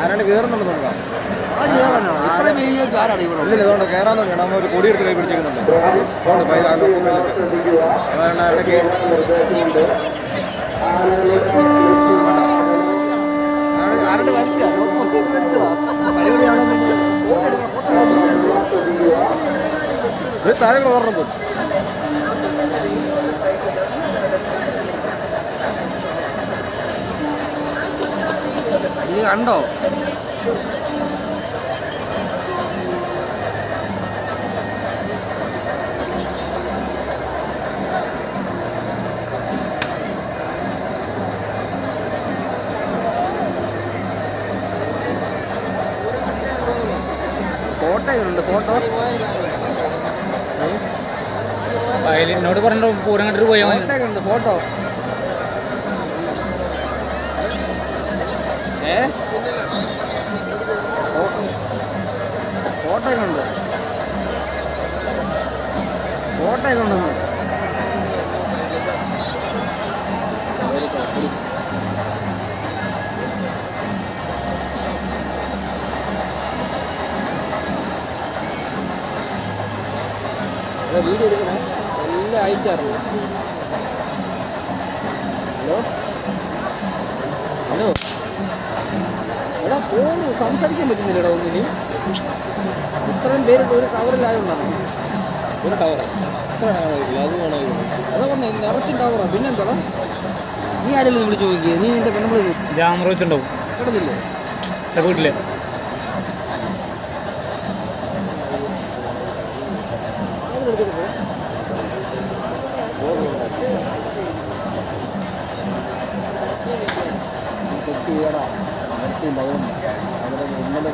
ആരാണ്ട് കയറുന്നുണ്ട് നോക്കാം. ഇല്ലില്ല, അതുകൊണ്ട് കയറാൻ നോക്കണം. നമ്മൾ ഒരു കൊടിയെടുത്ത് കൈ പിടിച്ചേക്കുന്നുണ്ട്. അതാണ് ആരുടെ ആരുടെ വലിച്ചതാ താരങ്ങൾ ഓർമ്മ നീ കണ്ടോ? ഫോട്ടോ ഫോട്ടോ എന്നോട് പറഞ്ഞോ പൂരം കണ്ടിട്ട് പോയാൽ ഉണ്ട് ഫോട്ടോ. ഫോട്ടോ ഉണ്ട്, ഫോട്ടോ ഉണ്ടെന്ന് വീഡിയോ എടുക്കണേ. എല്ലാം അയച്ചായിരുന്നു. ഹലോ ഹലോ എടാ, ഫോണ് സംസാരിക്കാൻ പറ്റുന്നില്ലടാ ഒന്നിന്. ഇത്രയും പേരുണ്ട് ഒരു ടവറിലായോണ്ടാണ്. ഒരു ടവർ അതാ പറഞ്ഞ നിറച്ചും ടവറാ. പിന്നെന്താ നീ ആരെങ്കിലും വിളിച്ചു നോക്കിയേ? നീ നിന്റെ പെണ്ണുമ്പോൾ ജാമറ വെച്ചിട്ടുണ്ടാവും. കിടന്നില്ലേ വീട്ടില്? ചെക്ക് ചെയ്യടാ. ഇന്നലെ